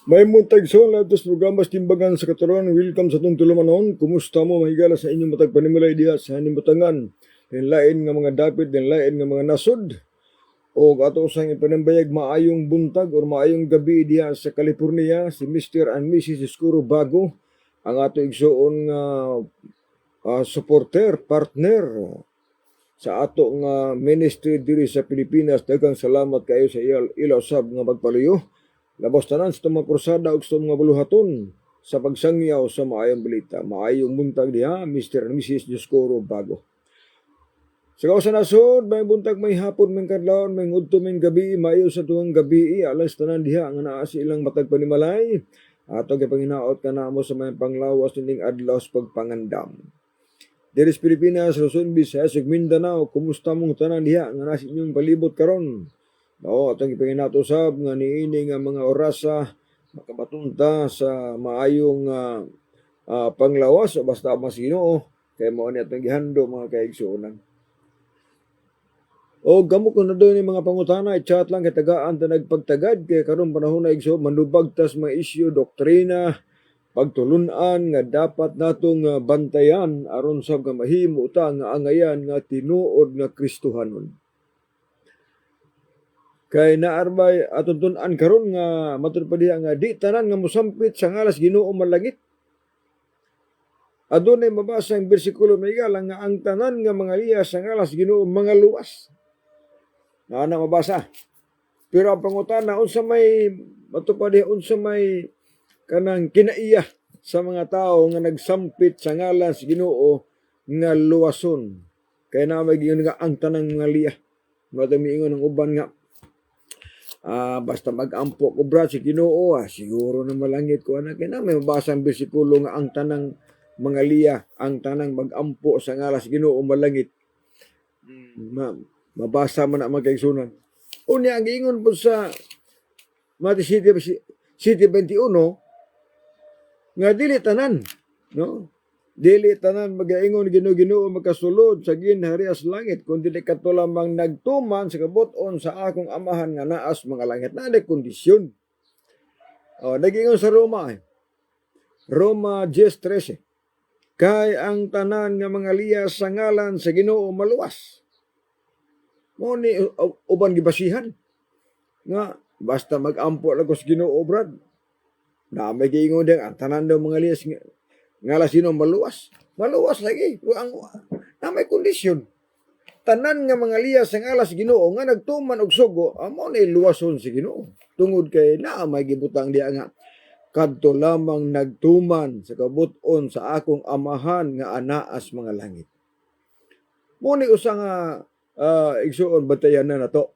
May muntag so, lahat programas timbagan sa katuron. Welcome sa itong tulumanon. Kumusta mo, mahigala sa inyong matag panimulay diha sa hanimutangan. Din lain nga mga dapit, din lain nga mga nasud. O ato sang ipanambayag maayong buntag o maayong gabi diha sa California, si Mr. and Mrs. Escuro Bago, ang ato igsuon nga supporter, partner sa ato nga ministry diri sa Pilipinas. Daghang salamat kayo sa ilaw sab nga magpaluyo. Labos tanan sa mga krusada ug sa mga buluhaton sa pagsangyaw sa maayong balita. Maayong buntag diha, Mr. and Mrs. Escuro Bago. Sa sa nasod, may buntag, may hapon, may kadlawon, may ngudto, may gabi, maayo sa tuwang gabi, alas tanan diha nga naa sa ilang matag panimalay. Ato kay panginaot ka namo sa may panglawas ning adlaw sa pagpangandam. Diri sa Pilipinas, Luzon, Visayas, ug Mindanao, kumusta mong tanan diha nga nasa inyong palibot karon? Oo, atong ipanginato usab nga niini nga mga orasa makabatunta sa maayong panglawas o basta mas Ginoo kay mao ni atong gihando mga kaigsuonan. O gamo ko na doon yung mga pangutana, i-chat lang kay tagaan ta nagpagtagad kay karon panahon na igso manubag tas mga isyu doktrina pagtulunan nga dapat natong bantayan aron sa nga mahimo ta nga angayan nga tinuod nga Kristohanon. Kay naarbay atong tun-an karon nga matud pa diha nga di tanan nga mosampit sa ngalas Ginoo malagit. Adunay mabasa ang bersikulo may galang nga ang tanan nga mga liya sa ngalas Ginoo mga luwas. Na mabasa. Pero ang pangutana unsa may matupad unsa may kanang kinaiya sa mga tao nga nagsampit sa ngalas Ginoo nga luwason. Kay na may giyon nga ang tanang mga liya. Matong miingon ng uban nga basta mag-ampo ko brad si Ginoo siguro na malangit ko anak na may mabasa ang bersikulo nga ang tanang mga liya ang tanang mag-ampo sa ngalas Ginoo malangit. Mabasa man na magkaigsunan. Unya ang ingon po sa Matthew City 21 nga dili tanan, no? Dili tanan magaingon Ginoo makasulod sa ginharias langit kundi kadto lamang nagtuman sa kabut-on sa akong amahan nga naas mga langit. Na kondisyon. Nagingon sa Roma 10:13. Kay ang tanan nga mga liya sa ngalan sa Ginoo maluwas. Mo ni uban gibasihan nga basta mag-ampo lang ko sa Ginoo brad. Na may giingon ding ang tanan daw mga liya ngalas Ginoo maluwas. Maluwas lagi. Ang na may kondisyon. Tanan nga mga liya sa ngalas Ginoo nga nagtuman og sugo, amo ni luwason si Ginoo. Tungod kay naa may gibutang diha nga kadto lamang nagtuman sa kabut-on sa akong amahan nga anaas mga langit. Mo ni usa nga igsuon batayan na nato.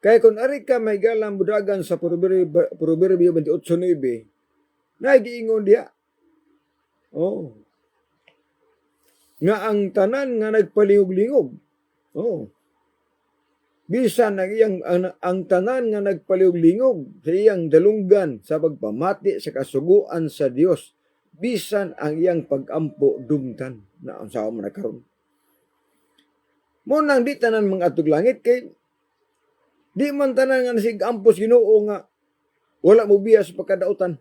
Kaya kung ari ka may galang budagan sa Proverbio 28:9, nagiingon diha. Nga ang tanan nga nagpalihog-lingog. Bisan ang tanan nga nagpalihog-lingog sa iyang dalunggan sa pagpamati sa kasuguan sa Dios. Bisan ang iyang pag-ampo dumtan na ang sao man karon. Mo nang di tanan mga atog langit kay di man tanan nga nasigampos Ginoo nga wala mo biya sa pagkadautan.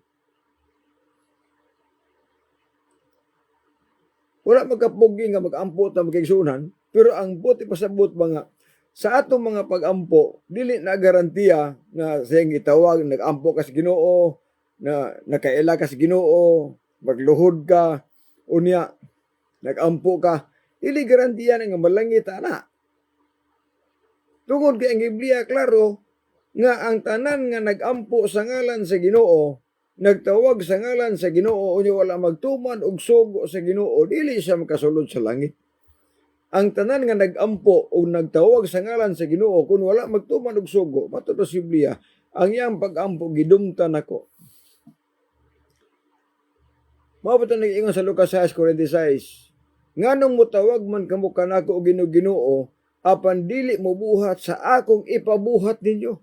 Wala magkapugi nga mag-ampo ta magkaigsunan, pero ang buti pasabot mga sa atong mga pag-ampo dili na garantiya nga sayang gitawag nag-ampo ka sa Ginoo na nakaila ka sa Ginoo magluhod ka unya nag-ampo ka dili garantiya nga malangit ana. Tungod kay ang Biblia klaro nga ang tanan nga nag-ampo sa ngalan sa Ginoo nagtawag sa ngalan sa Ginoo unya wala magtuman og sugo sa Ginoo dili siya makasulod sa langit. Ang tanan nga nag-ampo o nagtawag sa ngalan sa Ginoo kun wala magtuman og sugo matud sa Biblia ang iyang pag-ampo gidumtan nako. Mao pa nag-ingon sa Lucas 6:46. Nganong motawag man kamo kanako og Ginoo apan dili mo buhat sa akong ipabuhat ninyo.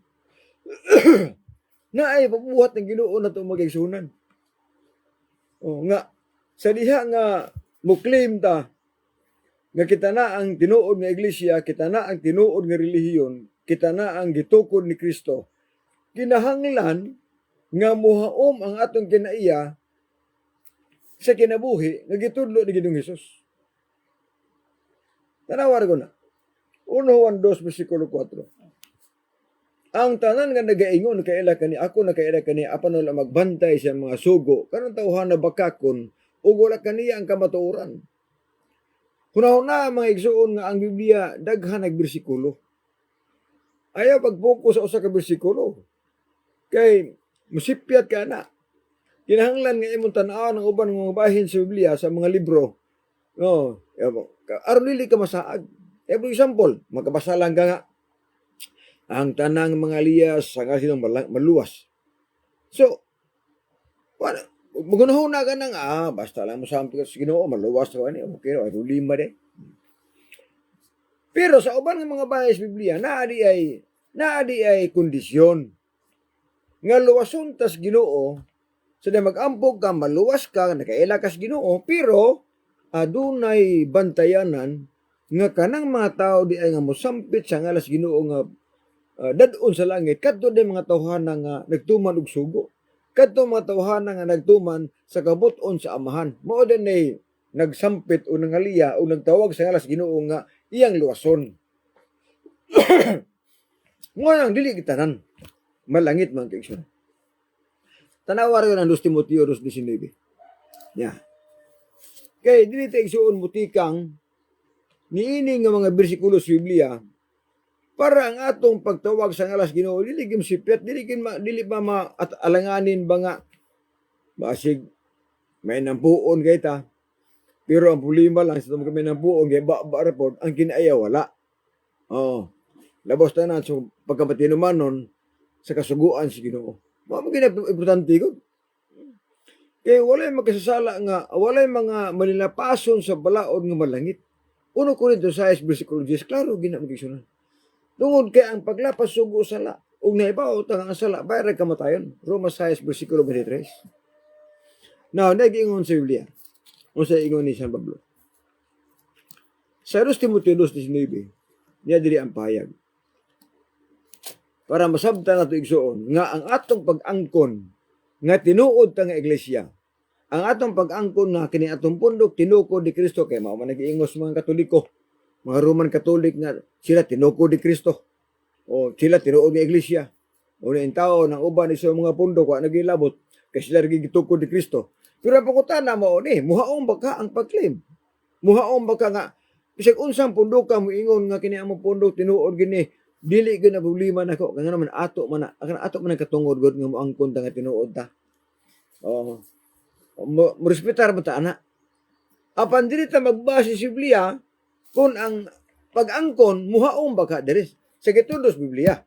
Na ay pabuhat ng Ginoo na itong magigsunan. Nga, sa diha nga muklaim ta, nga kita na ang tinuod nga iglesia, kita na ang tinuod nga relihiyon, kita na ang gitukod ni Kristo, kinahanglan nga muhaom ang atong kinaiya sa kinabuhi nga gitudlo ni Ginoong Hesus. Tanawar ko na. 1 Juan 2 versikulo 4. Ang tanan nga nagaingon kaila kani ako na kaila kani apan wala magbantay sa mga sugo karon tawhan na bakakon ug wala kaniya ang kamatuoran. Hunahuna mga igsuon nga ang Biblia daghan nag bersikulo. Ayaw pag-focus sa usa ka bersikulo. Kay musipyat ka na. Kinahanglan nga imong tan-aw ng uban nga mga bahin sa Biblia sa mga libro. No, aron dili ka masaag. For example, magkabasa lang ka nga ang tanang mga liyas sa nga silang maluwas. So, magunahuna ka nang, basta lang mo sampi ka sa Ginoo, maluwas ka ni, okay, ay lima de. Pero sa uban ng mga bahay sa Biblia, naadi ay kondisyon. Nga luwason tas Ginoo, so na mag-ampog ka, maluwas ka, nakaila ka sa Ginoo, pero adunay bantayanan nga kanang mga tao di ay nga mosampit sa ngalas Ginoo nga dadon sa langit kadto day mga tawhana nga nagtuman og sugo, kadto mga tawhana nga nagtuman sa kabut-on sa amahan, mao din ay nagsampit o nangaliya o nagtawag sa ngalas Ginoo nga iyang luwason. Mo nang dili gitanan malangit man kay igsoon. Tanawar ko ng 2 Timoteo 2:19. Yeah. Kay dili ta igsuon mutikang niini nga mga bersikulo sa Biblia para ang atong pagtawag sa ngalas Ginoo dili gyud sipyat, dili pa maalanganin ba nga basig may nampuon kay ta. Pero ang problema lang sa kami nampuon kay ba report ang kinaya wala. Labos tanan so pagkamatinumanon sa kasuguan si Ginoo. Mao mo importante ko. Kay walay magkasasala nga walay mga malilapason sa balaod nga malangit. 1 Korinto 6 versikulo 10 klaro ginamigisunan. Tungod kay ang paglapas sugo sala ug naibaw tang ang sala bayra kamatayon. Roma 6 versikulo 23. Now, nag-ingon sa Biblia. Unsa ingon ni San Pablo? Sa 2 Timoteo 2:19, niya diri ang pahayag. Para masabtan nato igsuon nga ang atong pag-angkon nga tinuod ta nga iglesia, ang atong pag-angkon nga kini atong pundok tinukod ni Kristo kay mao man nag-iingos mga Katoliko, mga Roman Catholic nga sila tinukod ni Kristo o sila tinuod nga iglesia. O ang tao ng uban sa mga pundok wa nagilabot kay sila gitukod ni Kristo. Pero ang pangutana mao ni muhaon ba ka ang pag-claim? Muhaon ba ka nga bisag unsang pundok ka moingon nga kini among pundok tinuod gini dili gyud na problema nako kaya naman ato man ang katungod gud nga moangkon ta nga tinuod ta. Mo respetar mo ta ana. Apan dili ta magbase sa Biblia kung ang pag-angkon muhaon ba ka diri sa gitudos Biblia.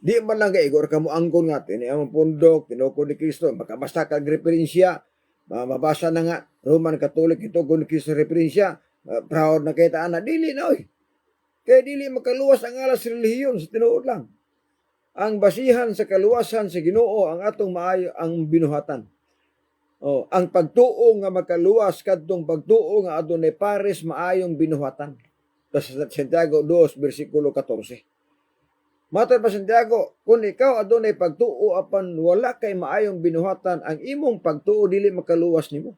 Di man lang kay igor ka mo angkon nga tini among pundok tinukod ni Kristo makabasa ka referensya mabasa na nga Roman Catholic tinukod ni Kristo referensya proud na kita ana dili na oy. Kaya dili makaluwas ang alas relihiyon sa tinuod lang. Ang basihan sa kaluwasan sa Ginoo ang atong maayo ang binuhatan. Ang pagtuo nga makaluwas kadtong pagtuo nga adunay pares maayong binuhatan. Sa Santiago 2 versikulo 14. Matod pa Santiago, kung ikaw adunay pagtuo apan wala kay maayong binuhatan, ang imong pagtuo dili makaluwas nimo.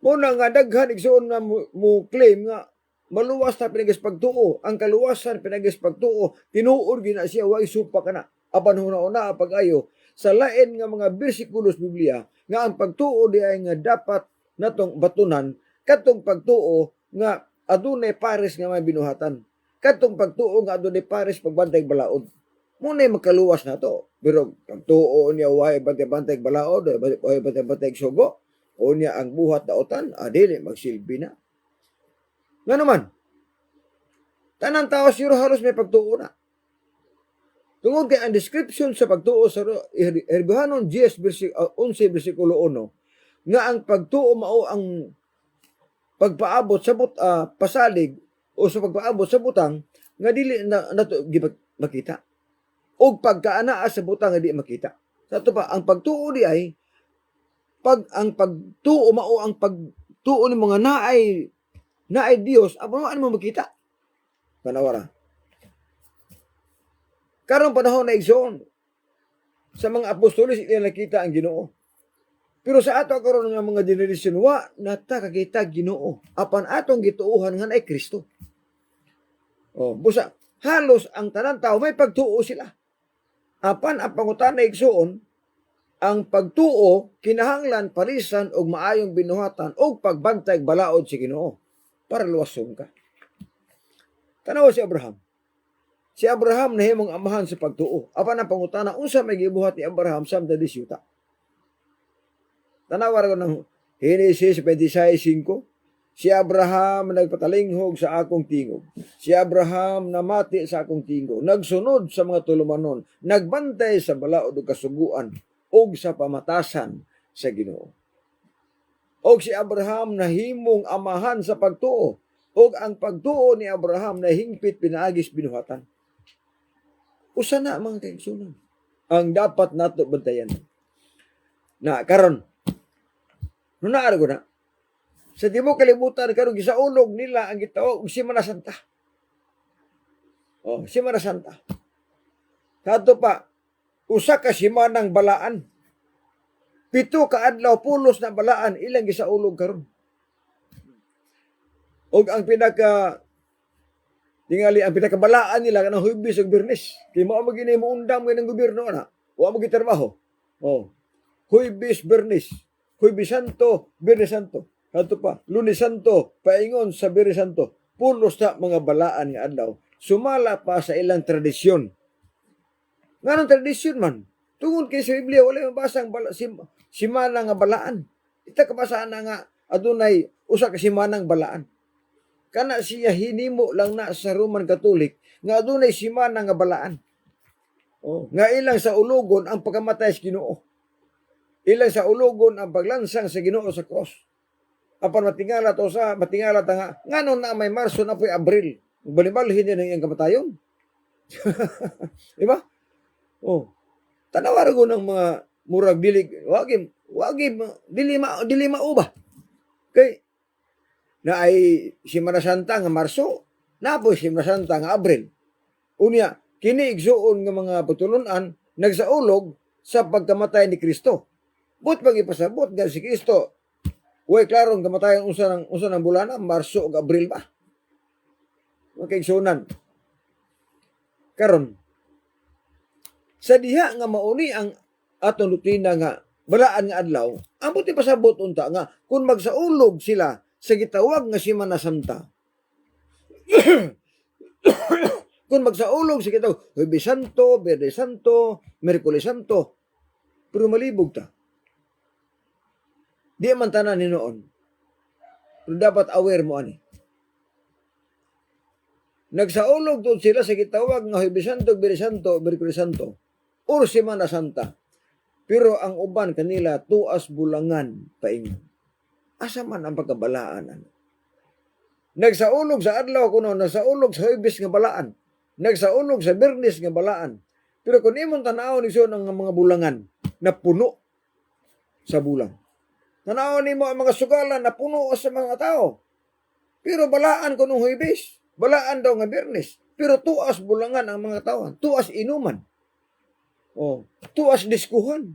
Muna nga daghan igsuon nga mo claim nga maluwas na pinagis pagtuo. Ang kaluwasan pinagis pagtuo, tinuod gina siya, way supa ka na. Apan huna-una pag-ayo, sa lain nga mga bersikulos Biblia, nga ang pagtuo di ay nga dapat natong batunan, katong pagtuo nga adunay pares nga may binuhatan. Katong pagtuo nga adunay pares pagbantay balaod. Muna makaluwas na to. Pero pagtuo niya, way bantay balaod, way bantay sugo, o niya ang buhat na otan, dili magsilbi na. Nga naman, tanang tao siguro halos may pagtuo na. Tungod kay ang description sa pagtuo sa Hebrehanon 11 versikulo 1, nga ang pagtuo mao ang pagpaabot sa pasalig o sa pagpaabot sa butang nga dili na nato makita. O pagkaanaa sa butang nga di makita. Sa ito pa, ang pagtuo di ay ang pagtuo mao ang pagtuo ni mga naay Dios, ano mo makita? Panawara. Karong panahon na igsoon, sa mga apostolis ila nakita ang Ginoo. Pero sa ato karon nga mga generasyon wa nata kakita Ginoo. Apan atong gituohan nga ay Kristo. Oh, busa halos ang tanan tao may pagtuo sila. Apan ang pangutana igsuon, ang pagtuo kinahanglan parisan og maayong binuhatan og pagbantay balaod si Ginoo para luwason ka. Tanaw si Abraham. Si Abraham nahimong amahan sa pagtuo. Apan ang pangutana unsa may gibuhat ni Abraham samtang disyuta. Tanaw ko ng Genesis 26:5. Si Abraham nagpatalinghog sa akong tingog. Si Abraham namati sa akong tingog. Nagsunod sa mga tulumanon. Nagbantay sa balaod ug kasuguan ug sa pamatasan sa Ginoo. Og si Abraham nahimong amahan sa pagtuo. Og ang pagtuo ni Abraham nahingpit pinaagis binuhatan. Usa na mga kaigsunan ang dapat nato bantayan. Na karon nunaar ko na sa tibuok kalibutan karon gisaulog nila ang gitawag og Semana Santa. Oh, Semana Santa. Kadto pa usa ka semanang balaan. 7 ka adlaw pulos na balaan ilang gisaulog karon. Og ang tingali ang pinakabalaan nila kanang Huwebes ug Biyernes. Kay mao magini mo undang ng gobyerno ana. Wa mo gitrabaho. Oh. Huwebes, Biyernes. Huwebes Santo, Biyernes Santo. Kadto pa, Lunes Santo, paingon sa Biyernes Santo. Pulos na mga balaan nga adlaw. Sumala pa sa ilang tradisyon. Nganong tradisyon man? Tungod kay sa Biblia wala mabasa ang simana nga balaan. Ita kabasaan na nga adunay usa ka simanang balaan. Kana siya hinimo lang na sa Roman Catholic nga adunay simana nga balaan. Oh, nga ilang sa ulogon ang pagkamatay sa Ginoo. Ilang sa ulogon ang paglansang sa Ginoo sa cross. Apan matingala ta nga ngano na may Marso na po'y Abril. Balibalhin din ang iyang kamatayon. Diba? Oh. Tanawar ko ng mga murag dili mauba. Kay na ay Semana Santa nga Marso, na po Semana Santa nga Abril. Unya, kini igsuon nga mga putulunan nagsaulog sa pagkamatay ni Kristo. But pag-ipasabot nga si Kristo, way klarong kamatayan unsa ng bulan, Marso ug Abril ba? Okay, igsuonan. Karon sa diha nga mauni ang atong rutina nga balaan nga adlaw, ambot ipasabot unta nga kung magsaulog sila sa gitawag nga Semana Santa. Kung magsaulog sa gitawag Huwebes Santo, Biyernes Santo, Miyerkules Santo, pero malibog ta. Di man tanan ni noon. Pero dapat aware mo ani. Nagsaulog doon sila sa gitawag nga Huwebes Santo, Biyernes Santo, Miyerkules Santo, or Semana Santa. Pero ang uban kanila tuas bulangan paingon. Asa man ang pagkabalaan? Nagsaulog sa adlaw kuno, nagsaulog sa Huwebes nga balaan, nagsaulog sa Biyernes nga balaan. Pero kung imong tanaw ni ang mga bulangan na puno sa bulang. Tanaw nimo ang mga sugalan na puno sa mga tao. Pero balaan kuno Huwebes, balaan daw nga Biyernes. Pero tuas bulangan ang mga tao, tuas inuman. Oh, tuas diskuhan.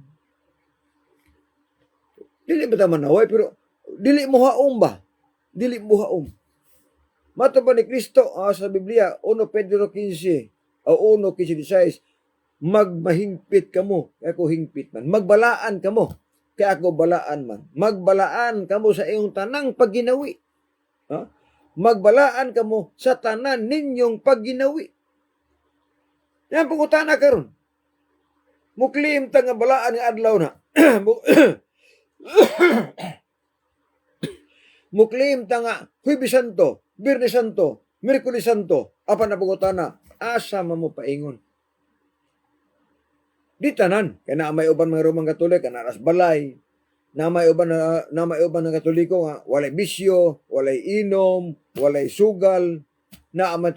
Dili ba ta manaway pero dili mo haom ba? Dili mo haom. Mato ba ni Kristo sa Biblia 1 Pedro 15 o 1:16, magmahingpit kamo kay ako hingpit man. Magbalaan kamo kay ako balaan man. Magbalaan kamo sa iyong tanang pagginawi. Ha? Magbalaan kamo sa tanan ninyong pagginawi. Yan pangutana karon. Muklim ta nga balaan nga adlaw na. Muklim ta nga Huwebes Santo, Biyernes Santo, Miyerkules Santo, apan na pangutana, asa mo paingon? Di tanan, kaya na may uban mga Roman Katolik, na aras balay, na may uban ng Katoliko nga, walay bisyo, walay inom, walay sugal, na may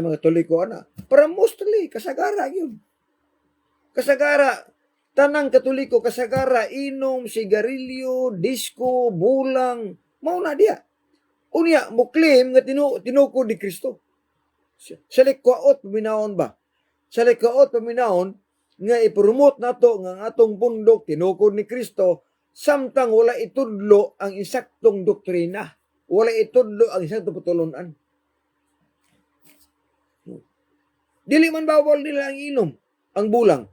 mga Katoliko, para mostly, kasagara yun. Kasagara, tanang Katoliko, kasagara, inom, sigarilyo, disco, bulang, mauna diya. Unya, muklim nga tinukod ni Kristo. Sa likwaot paminahon ba? Sa likwaot paminahon, nga ipromote nato nga ang atong pundok tinukod ni Kristo samtang wala itudlo ang insaktong doktrina, wala itudlo ang insaktong patulunan. Dili man bawal nila ang inom, ang bulang.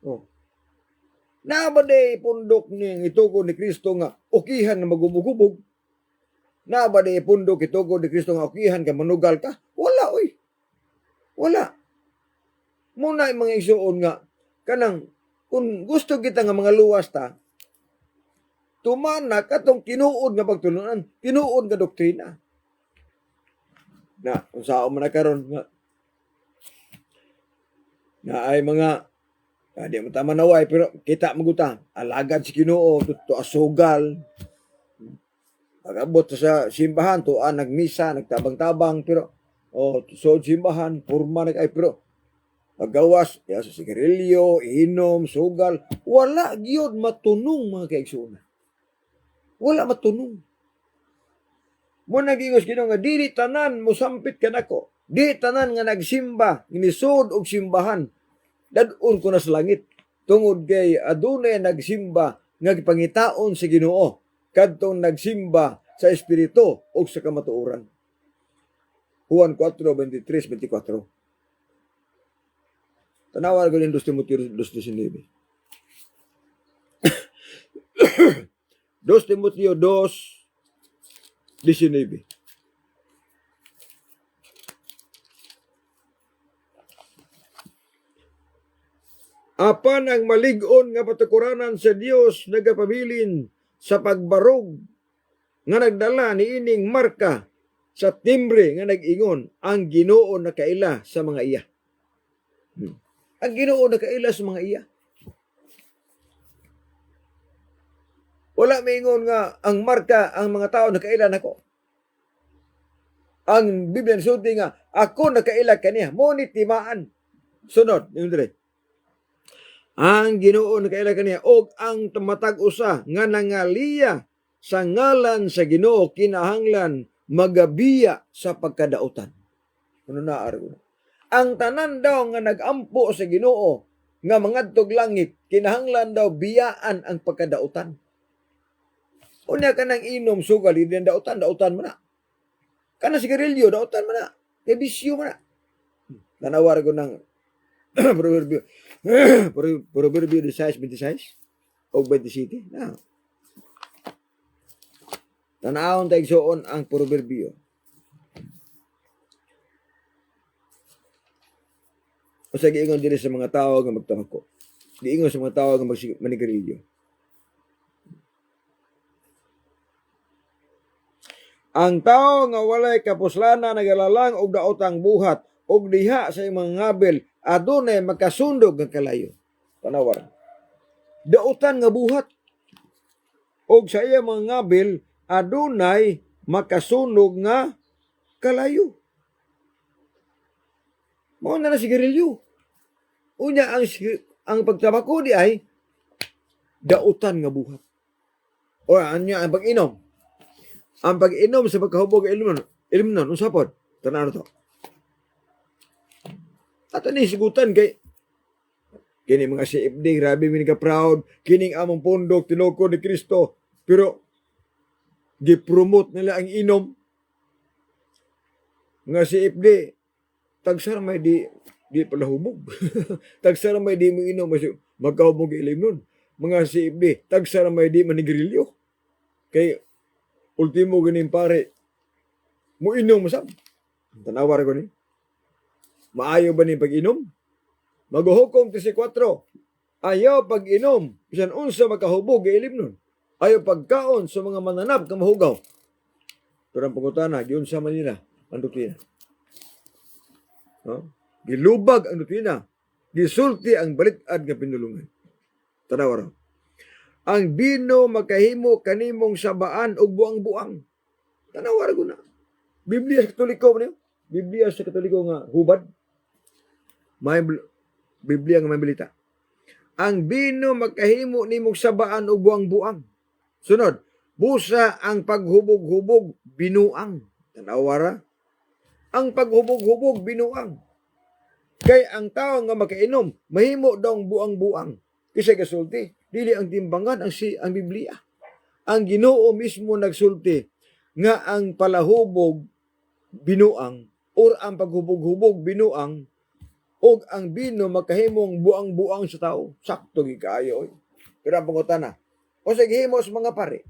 Oh. Nabade pundok ni itukod ni Kristo nga ukihan na magubog-ubog. Nabade pundok itukod ni Kristo nga ukihan ka manugal ka. Wala oy. Wala. Muna yung mga isuon nga kanang kung gusto kita nga mga luwas ta, tumana katong tinuod nga pagtulunan, tinuod nga doktrina. Na kung saan man nakaroon nga na ay mga di mo tama naway pero kita magutang alagad si Ginoo to asugal pag-abot sa simbahan to nagmisa nagtabang-tabang pero so simbahan purma ay pero paggawas ya sa sigarilyo inom sugal wala gyud matunong mga kaigsuonan wala matunong mo nagingos Ginoo nga dili tanan mosampit kanako di tanan nga nagsimba ginisud og simbahan dadun ko na sa langit tungod kay adunay nagsimba nga gipangitaon sa Ginoo kadtong nagsimba sa espiritu ug sa kamatuoran. Juan 4:23-24. Tanawan ko din 2 Timoteo 2:19. 2 Timoteo 2:19. Apan ang malig-on nga patukuranan sa Dios nagapabilin sa pagbarog nga nagdala ni ining marka sa timbre nga nag-ingon ang Ginoo nakaila sa mga iya. Ang Ginoo nakaila sa mga iya. Wala maingon nga ang marka ang mga tao nakaila nako. Ang Biblia nagsulti nga ako nakaila kaniya mo ni timaan. Sunod yung dire. Ang Ginoo nakaila kaniya og ang matag usa nga nangaliya sa ngalan sa Ginoo kinahanglan magabiya sa pagkadautan. Ano na argo? Ang tanan daw nga nagampo sa Ginoo nga mangadtog langit kinahanglan daw biyaan ang pagkadautan. Unya ka nang inom sugal di dautan man na. Kana sigarilyo dautan man na. Kay bisyo man na. Tanawar ko ng proverbio proverbio 16:26 o 27 na. Tanawon tayong suon ang proverbio. O sa giingon dili sa mga tao nga magtabako. Giingon sa mga tao nga manigarilyo. Ang tao nga walay kapuslanan nagalalang og daotang buhat og diha sa imong ngabel adunay makasundog nga kalayo. Tanawar. Daotan nga buhat og sa iya mga ngabel adunay makasunog nga kalayo. Mao na sigarilyo. Unya ang pagtabako di ay dautan nga buhat. O anya ang pag-inom. Ang pag-inom sa pagkahubog ilimnon unsa pod? Tanan to. Ato ni sigutan kay kini mga CFD grabe mi ka proud kining among pundok tinukod ni Kristo pero gi-promote nila ang inom nga CFD tagsar may di pala hubog. Tagsar may di mo inom magkahubog ilimnon. Mga CFD tagsar may di manigrilyo. Kay ultimo ganing pare mo inom masab. Tanawar ko ni. Maayo ba ni pag-inom? Maghuhukom 14. Ayaw pag-inom bisan unsa makahubog ilim nun. Ayaw pagkaon sa mga mananap nga mahugaw. Pero ang pangutana giun sa Manila ang doktrina. No? Gilubag ang doktrina. Gisulti ang balitad nga pinulungan. Tanawar. Ang bino makahimo kanimong sabaan og buang-buang. Tanawar ko na. Biblia sa Katoliko man Biblia sa Katoliko nga hubad. May Biblia nga may balita. Ang bino makahimo nimong sabaan og buang-buang. Sunod, busa ang paghubog-hubog binuang. Tanawara. Ang paghubog-hubog binuang. Kay ang tao nga makainom, mahimo daw ang buang-buang. Kisay kasulti, dili ang timbangan ang Biblia. Ang Ginoo mismo nagsulti nga ang palahubog binuang or ang paghubog-hubog binuang o ang bino makahimong buang-buang sa tao. Sakto gikaayo. Pero ang pangutana, o sige himo sa mga pare,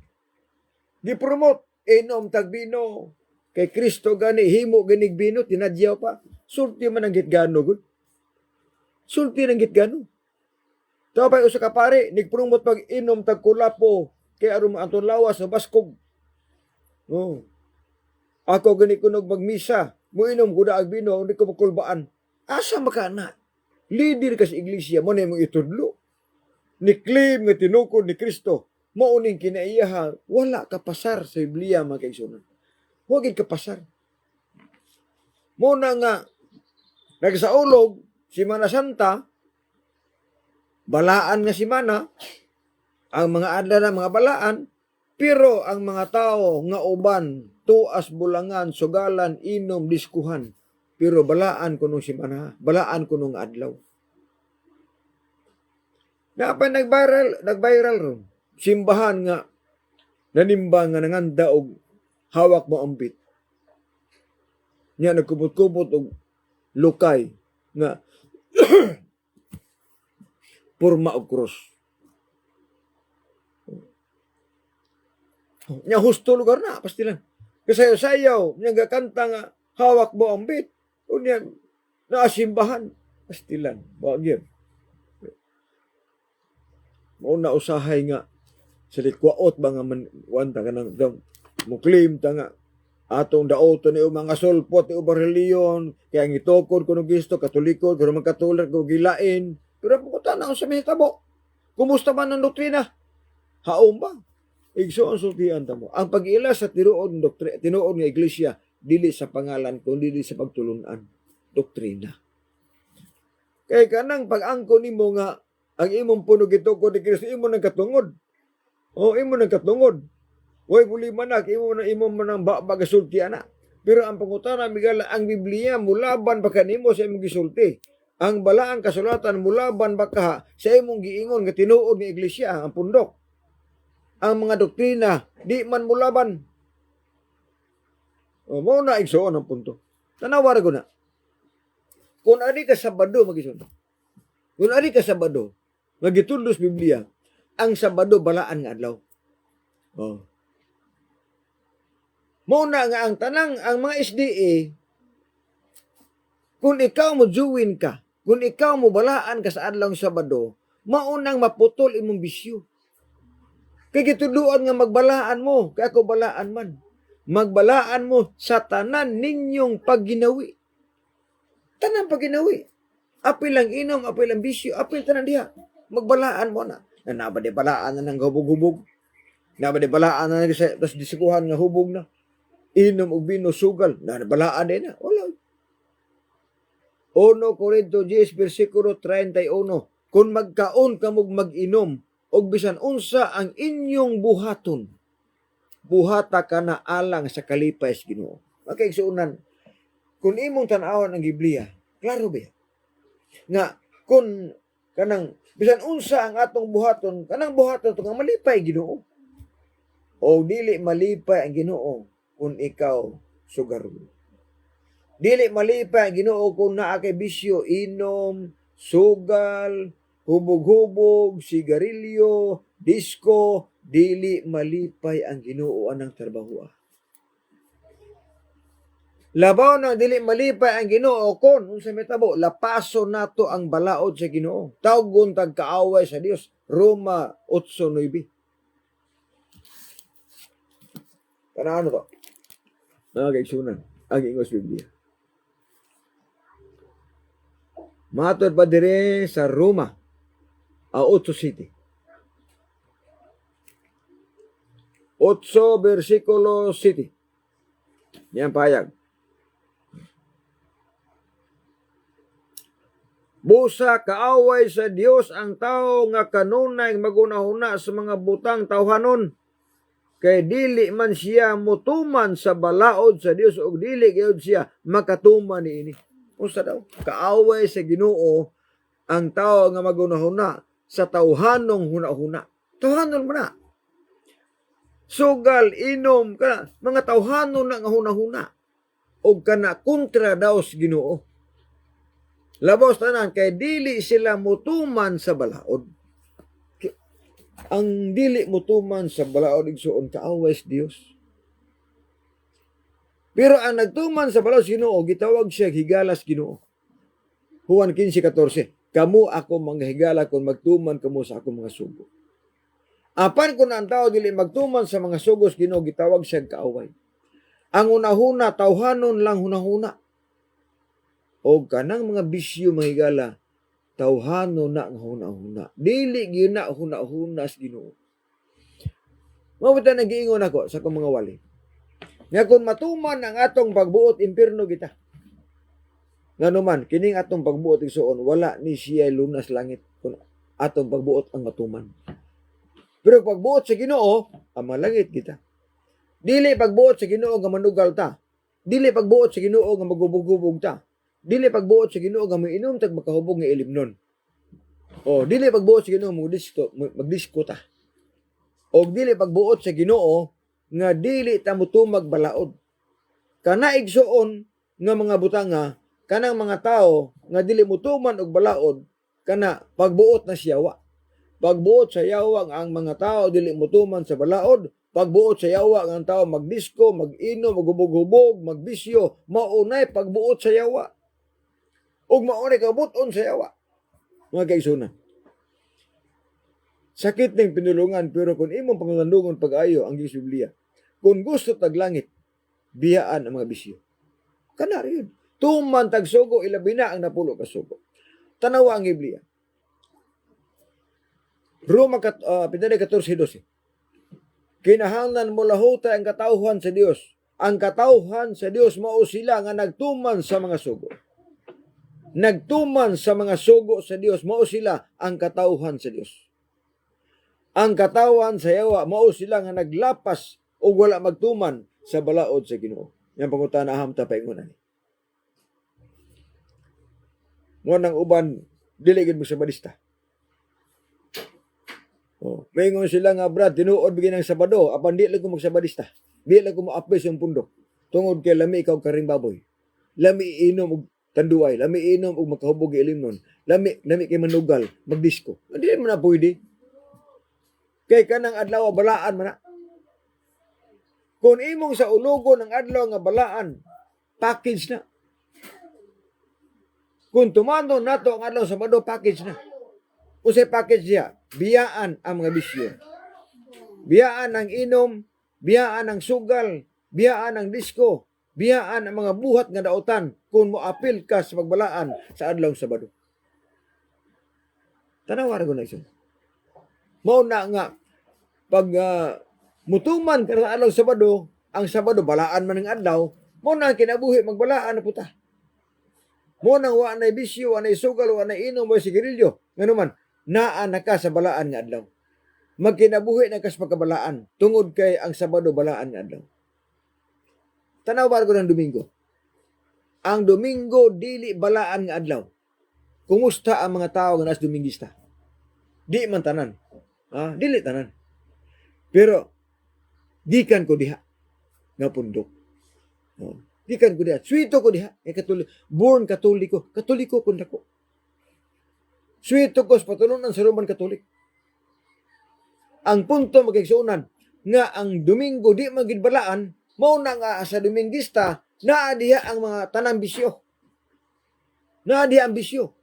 gi-promote inom tag bino kay Kristo gani himo ganig bino tinadyaw pa. Sulti man ang gitgano gud. Sulti ng gitgano. Tapay usa ka pare nigpromote pag inom tag kulapo kay aron aton lawas sa baskog. Oh. Ako gani kunog magmisa, muinom ko ag bino, hindi ko makulbaan. Asa makana? Leader ka sa iglesia mo na mong itudlo. Ni-claim nga tinukod ni Kristo. Mauning kinaiyaha, wala ka pasar sa Biblia mga kaigsunan. Huwag ka pasar. Muna nga, nagsaulog, si Mana Santa, balaan nga si Mana, ang mga adla na mga balaan, pero ang mga tao nga uban, tuas bulangan, sugalan, inom, diskuhan, pero balaan ko nung si Mana, balaan ko nung adlaw. Napay nag-viral ron. Simbahan nga, nanimba nga nanganda og hawak mo ambit. Nya nagkubot-kubot og lukay nga purma og cross. Nya husto lugar na pastilan. Kasayaw-sayaw nya gakanta nga hawak mo ambit. Unya naasimbahan pastilan. Wa gyud. Mao na usahay nga sa likwaot ba nga wanta ka nang mo claim ta nga atong daoton ni mga sulpot ni ubang reliyon kaya ang itokod kuno Kristo katoliko kuno man katolik ko gilain pero pukutan na sa mahitabo kumusta man ang doktrina haom ba igso ang sultian ta mo ang pag-ila sa tinuod nga iglesia dili sa pangalan kundi dili sa pagtulunan doktrina kay kanang pag-angko nimo nga ang imong puno gitukod ni Kristo imo nang katungod. O imo nang katungod. Way problema na imo man ang bagasulti ana. Pero ang pangutana migala ang Biblia mulaban ba kanimo sa imong gisulti. Ang balaang kasulatan mulaban ba ka sa imong giingon nga tinuod ni iglesia ang pundok. Ang mga doktrina di man mulaban. O mo na igsoon ang punto. Tanawar ko na. Kung ari ka Sabado magisun. Kung ari ka Sabado magitudlos Biblia, ang Sabado balaan nga adlaw. Oh. Muna nga ang tanang, ang mga SDA, kung ikaw mo juwin ka, kung ikaw mo balaan ka sa adlaw ng Sabado, maunang maputol imong bisyo. Kaya gituluan nga magbalaan mo, kaya ako balaan man. Magbalaan mo sa tanan ninyong pagginawi. Tanan pagginawi. Apil lang inom, apil lang bisyo, apil tanan diha. Magbalaan mo na. Nabade balaan na ng hubog-hubog. Nabade balaan na tas disikuhan nga hubog na. Inom og bino sugal. Balaan din na. Wala. 1 Corinto 10 versikulo 31. Kung magkaon ka mog mag-inom og bisan unsa ang inyong buhaton, buhata ka na alang sa kalipay sa Ginoo. Makaigsuunan, kung imong tan-awon ang Biblia, klaro ba? Nga kung kanang bisan unsa ang atong buhaton, kanang buhaton nga malipay Ginoo. O dili malipay ang Ginoo kung ikaw sugar. Dili malipay ang Ginoo kung naa kay bisyo, inom, sugal, hubog-hubog, sigarilyo, disco, dili malipay ang Ginoo anang trabaho. Labaw na dili malipay ang Ginoo kon unsa metabo lapaso nato ang balaod sa Ginoo. Tawgon tag kaaway sa Dios. Roma 8:9. Kanano to? Mga kaigsunan, ang ingos Biblia. Matod pa dire sa Roma 8:7. 8 versikulo 7. Yan payag. Busa kaaway sa Dios ang tao nga kanunay magunahuna sa mga butang tawhanon. Kay dili man siya mutuman sa balaod sa Dios ug dili gyud siya makatuman niini. Unsa daw? Kaaway sa Ginoo ang tao nga magunahuna sa tawhanong huna-huna. Tawhanon mo na. Sugal, inom, ka mga tawhanon na nga huna-huna. O kana kontra daw sa Ginoo. Labos tanan kay dili sila mutuman sa balaod. Ang dili mutuman sa balaod igsuon kaaway sa Dios. Pero ang nagtuman sa balaod sa Ginoo gitawag siya higalas Ginoo. Juan 15:14. Kamu ako mga higala kung magtuman kamo sa akong mga sugo. Apan kung ang tao dili magtuman sa mga sugos Ginoo gitawag siya kaaway. Ang unahuna tawhanon lang hunahuna. O kanang mga bisyo mga higala tawhanon na ang hunahuna. Dili gyud na hunahuna sa Ginoo. Mao ta nagiingon ako sa akong mga wali. Nga kung matuman ang atong pagbuot impierno kita. Nganuman kining atong pagbuot igsuon wala ni siya lunas langit kung atong pagbuot ang matuman. Pero pagbuot sa Ginoo ang malangit kita. Dili pagbuot sa Ginoo nga manugal ta. Dili pagbuot sa Ginoo nga magubog-gubog ta. Dili pagbuot sa Ginoo nga mainom tag makahubog nga ilimnon. O dili pagbuot sa Ginoo magdisko ta. O dili pagbuot sa Ginoo nga dili ta mutumag balaod. Kana igsuon nga mga butanga kanang mga tao nga dili mutuman og balaod kana pagbuot na siyawa. Pagbuot sa yawa nga ang mga tao dili mutuman sa balaod, pagbuot sa yawa nga ang tao magdisko, mag-inom, maghubog-hubog, magbisyo, maunay pagbuot sa yawa. Ug maunay kabuton sa yawa. Mga kaigsunan. Sakit ning pinulungan pero kung imong pangandungon pag-ayo ang Biblia. Kung gusto taglangit, biyaan ang mga bisyo. Kana rin. Tuman tag sugo ilabi na ang napulo ka sugo. Tanawa ang Biblia. Roma 14:12. Kinahanglan mo lahuta ang katawhan sa Dios. Ang katawhan sa Dios mao sila nga nagtuman sa mga sugo. Nagtuman sa mga sugo sa Dios mao sila ang katawhan sa Dios. Ang katawhan sa yawa mao sila nga naglapas o wala magtuman sa balaod sa Ginoo. Yang pangutana hamta paingon ani. Mo nang uban dili gid mo sa badista. Oh, maingon sila nga brad tinuod bigyan ng Sabado apan di lang ko magsabadista. Di lang ko mo-apis yung pundok. Tungod kay lami ikaw karing baboy. Lami inom og tanduay, lami inom og makahubog ilimnon. Lami kay manugal, magdisko. Di man na pwede. Kay kanang adlaw balaan man na. Kung imong sa ulugon ng adlaw nga balaan, package na. Kung tumano nato ang adlaw Sabado, package na. Usay package siya, biyaan ang mga bisyo. Biyaan ang inom, biyaan ang sugal, biyaan ang disko, biyaan ang mga buhat nga daotan kung moapil ka sa pagbalaan sa adlaw Sabado. Tanawar ko na iso. Mao na nga pag mutuman ka sa adlaw Sabado, ang Sabado balaan man ng adlaw, mao na kinabuhi magbalaan na puta. Mo nang wa na bisyo, wa na sugal, wa na inom, wa sigarilyo. Nganuman, naa na ka sa balaan nga adlaw. Magkinabuhi na ka sa pagkabalaan. Tungod kay ang Sabado balaan nga adlaw. Tanaw ba ko ng Domingo? Ang Domingo dili balaan nga adlaw. Kumusta ang mga tao nga nas Domingista? Di man tanan. Dili tanan. Pero gikan ko diha nga pundok. Gikan ko diha. Swito ko diha. Born Katoliko. Katoliko kun dako. Swito ko sa patulonan sa Roman Katolik. Ang punto magigsunan nga ang Domingo di magidbalaan, mao na nga sa Domingista naa diha ang mga tanang bisyo. Naa diha ang bisyo.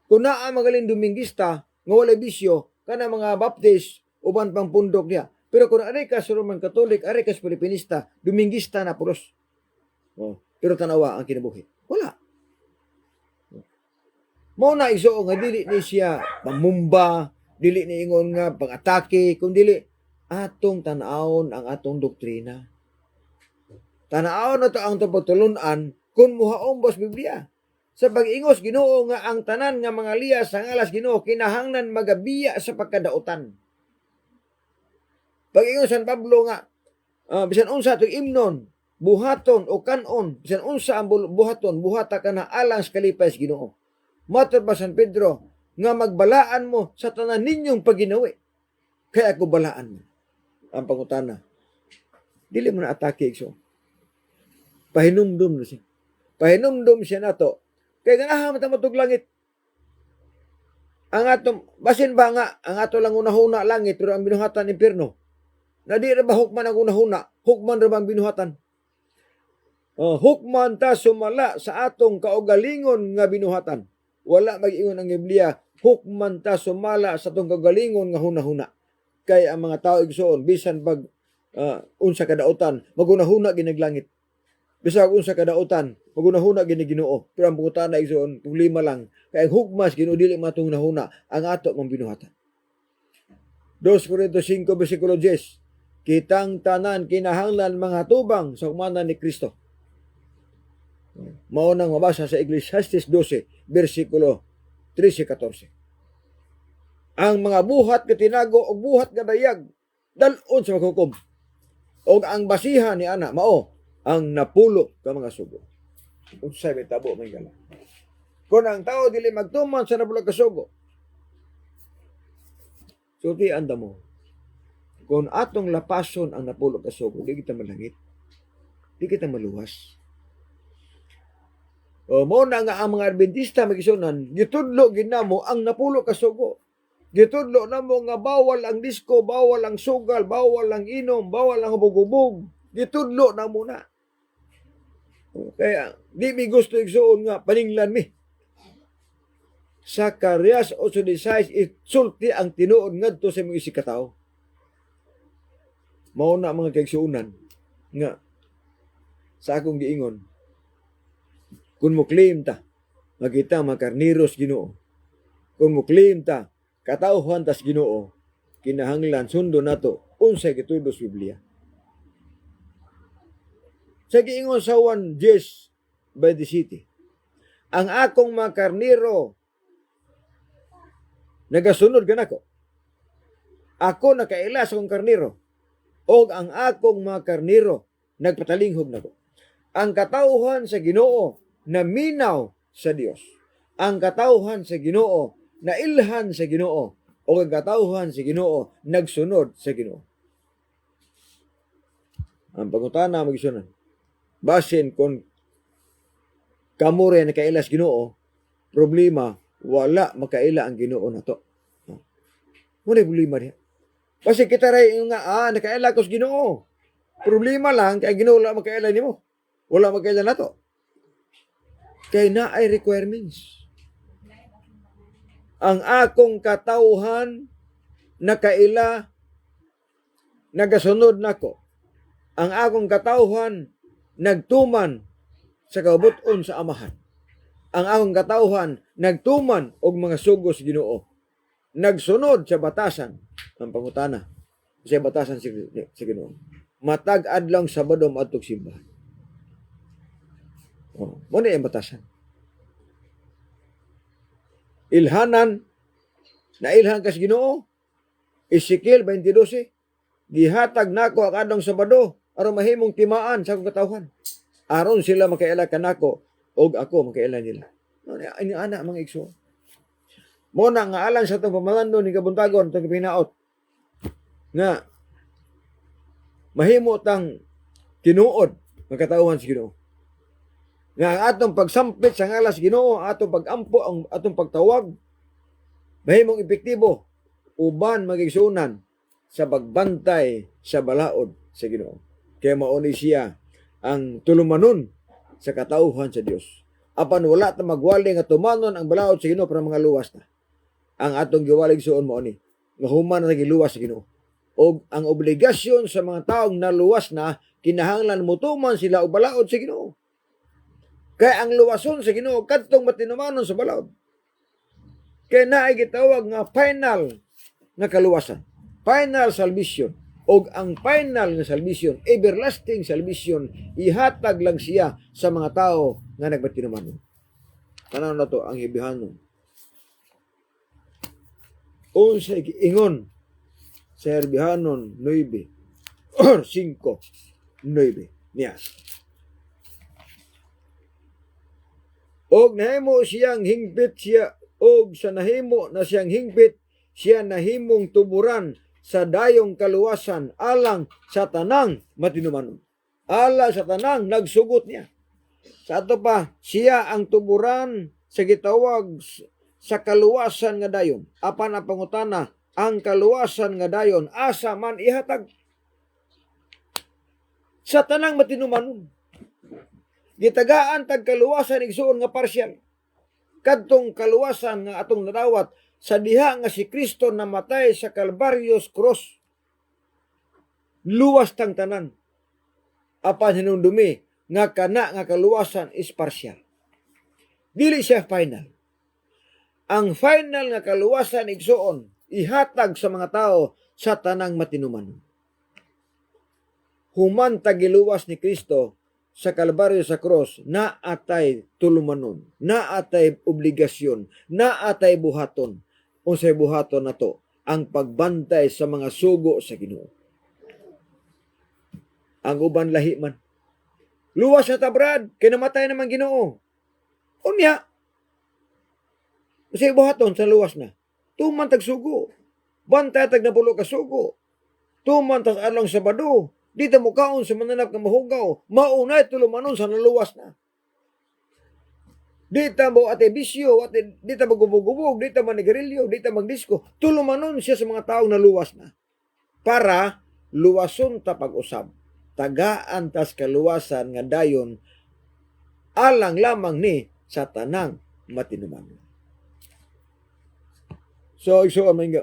Kung naa magaling Domingista nga walay bisyo kana mga Baptist uban pang pundok diha. Pero kung ari ka sa Roman Katolik, ari ka sa Pilipinista, Domingista na pulos. Pero tanawa ang kinabuhi. Wala. Mao na iso nga dili ni siya pamumba, dili ni ingon nga pang-atake, kung dili atong tan-awon ang atong doktrina. Tan-awon na to ang pagtulunan kung muhaong bos Biblia. Sa pag-ingos Ginoo nga ang tanan nga mga liyas sa ngalas Ginoo kinahanglan magabiya sa pagkadaotan. Pag-ingon San Pablo nga bisan unsa tong imnon buhaton o kanon, bisan unsa ang buhaton, buhata ka na alang sa kalipay sa Ginoo. Matud pa San Pedro, nga magbalaan mo sa tanan ninyong paginawi. Kaya ako balaan mo. Ang pangutana, dili mo na atake igso. Pahinumdum na siya. Pahinumdum siya na to. Kaya ganahan matug langit. Ang atong, basin ba nga, ang ato lang unahuna langit, pero ang binuhatan impyerno. Na di ra ba hukman ang unahuna, hukman ra ba ang binuhatan? Hukman ta sumala sa atong kaugalingon nga binuhatan. Wala mag-ingon ang Biblia, hukman ta sumala sa atong kaugalingon nga hunahuna. Kay ang mga tao igsoon, bisan pag unsa kadautan, magunahuna ginaglangit. Bisag unsa kadautan, magunahuna gini Ginoo. Pero ang pangutana igsoon, problema lang, kay ang hukmas Ginoo dili matong nahuna ang ato mong binuhatan. 2 Corintios 5 versikulo 10. Kitang tanan kinahanglan mga tubang sa humana ni Kristo. Mao nang mabasa sa Ecclesiastes 12 versikulo 13-14. Ang mga buhat nga tinago o buhat nga dayag dalon sa maghukom. O ang basihan ni ana mao ang napulo ka mga sugo. Unsay bitabo may gala. Kung ang tao dili magtuman sa napulo ka sugo, sulti anda mo. Kung atong lapason ang napulo ka sugo, di kita malangit. Di kita maluwas. O mo na nga ang mga Adventista magisunan, gitudlo ginamo ang napulo ka sugo. Gitudlo na mo nga bawal ang disko, bawal ang sugal, bawal ang inom, bawal ang hubog-hubog. Gitudlo na mo na. Kaya, di mi gusto igsuon nga paninglan mi. Sa Zacarias 8:16, itsulti ang tinuod ngadto sa mga isikataw. Mao na mga kaigsuunan nga sa akong giingon. Kung mo claim ta, magita mga karniros Ginoo. Kung mo claim ta, katawhan tas Ginoo, kinahanglan sundo nato unsay gitudos Biblia. Sa giingon sa 1:10, ang akong mga karniro nagasunod kanako. Ako nakaila sa akong karniro, o ang akong mga karniro nagpatalinghog nako. Ang katawhan sa Ginoo na minaw sa Dios. Ang katawhan sa Ginoo na ilhan sa Ginoo, o ang katawhan sa Ginoo nagsunod sa Ginoo. Ang pangutana magisunan, basin kung kamure na kailas Ginoo, problema, wala makaila ang Ginoo na to. Muna problema niya. Kasi kita rin nga, nakaila ko sa Ginoo. Problema lang, kaya Ginoo wala makaila ni mo. Wala makaila na to. Kaya na ay requirements. Ang akong katawhan nakaila, nagasunod nako. Ang akong katawhan nagtuman sa kaubuton sa amahan. Ang akong katawhan nagtuman og mga sugos Ginoo. Nagsunod sa batasan. Ang pangutana sa batasan sa Ginoo. Matag adlaw Sabado maadtog simbahan. Mo na yung batasan. Ilhanan na ilhan kas Ginoo. Ezekiel 20:12, gihatag nako ang adlaw Sabado aron mahimong timaan sa akong katawhan. Aron sila makaila kanako og ako makaila nila. Ini ana mga igsoon. Mo na nga alang sa itong pamalandon ni kabuntagon, itong pinaot, nga mahimo tang tinuod ng katauhan sa Ginoo. Nga ang atong pagsampit sa ngalas Ginoo, atong pagampo, ang atong pagtawag, mahimong epektibo, uban magigsunan sa pagbantay sa balaod sa Ginoo. Kaya mauni siya ang tulumanon sa katauhan sa Dios. Apan wala ta magwali nga tumanon ang balaod sa Ginoo para mga luwas na. Ang atong giwalig suon mo ni nga human na giluwas sa Ginoo. O ang obligasyon sa mga taong naluwas na kinahanglan mutuman sila og balaod sa Ginoo. Kaya ang luwason sa Ginoo kadtong matinumanon sa balaod. Kaya naay gitawag nga final nga kaluwasan. Final salvation. O ang final nga salvation, everlasting salvation, ihatag lang siya sa mga tao nga nagmatinumanon. Tanaw na to ang Hebehanon. Unsay giingon sa Hebehanon 9 or 5:9. niya. Og nahimo siyang hingpit siya, og sa nahimo na siyang hingpit, siya nahimong tuburan sa dayong kaluwasan alang sa tanang matinumanon. Ala sa tanang nagsugot niya. Sa ato pa, siya ang tuburan sa gitawag sa kaluwasan nga dayon. Apan ang pangutana, ang kaluwasan nga dayon asa man ihatag sa tanang matinumanon. Gitagaan tag kaluwasan igsuon nga parsyal. Kadtong kaluwasan nga atong nadawat sa diha nga si Kristo namatay sa Kalbaryos cross. Luwas tang tanan. Apan hinumdumi nga kana nga kaluwasan is parsyal. Dili siya final. Ang final nga kaluwasan igsuon ihatag sa mga tao sa tanang matinumanon. Human tagiluwas ni Kristo sa Kalbaryo sa cross, na atay tulumanon, na atay obligasyon, na atay buhaton. Unsay buhaton nato ang pagbantay sa mga sugo sa Ginoo. Ang uban lahi man. Luwas sa tabrad, kay namatay naman Ginoo. Unya, unsay buhaton sa luwas na? Tuman tag sugo. Bantay tag napulo ka sugo. Tuman tas along Sabado. Di ta mukaon sa mananap nga mahugaw, maunay tulumanon sa naluwas na. Di ta mo ate bisyo, di ta magubog-ubog, di ta manigarilyo, di ta magdisko. Tulumanon siya sa mga taong naluwas na. Para luwason ta pag-usab. Tagaan tas kaluwasan nga dayon alang lamang ni sa tanang matinumanon. So,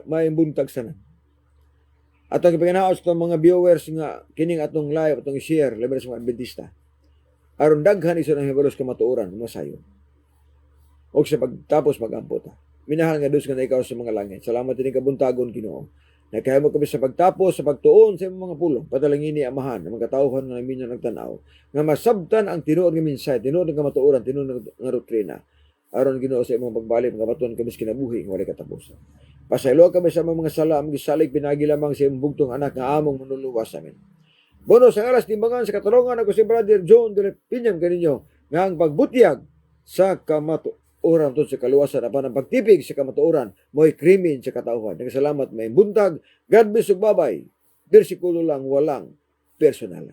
may buntag sanan. At ang ipaganaos sa mga viewers nga kining atong live, atong share, labi sa mga Adventista. Aron daghan iso ng hibalos kamatuoran, masayon. O sa pagtapos mag-ampota. Minahal nga dus nga na ikaw sa mga langit. Salamat din kabuntagon Ginoo. Nakahimo kami sa pagtapos, sa pagtuon sa mga pulong. Padalangin ni Amahan, ang mga katawhan nga namin na nagtanaw. Nga masabtan ang tinuod nga minsay, tinuod nga matuoran, tinuod nga doktrina. Aron Ginoo sa imong pagbalik, mga batuan kami sa kinabuhi, nga wala katapusan. Pasaylo kami sa mga sala, ang gisalig pinagi lamang sa imong bugtong anak nga among manuluwas amin. Bono sa alas timbangan sa katulungan ako si Brother John de Pinyam kaninyo nga ang pagbutiyag sa kamatuoran tungod sa kaluwasan apan ang pagtipig sa kamatuoran mo'y krimen sa katauhan. Nagsalamat may buntag. God bless ug babay. Bersikulo lang walang personal.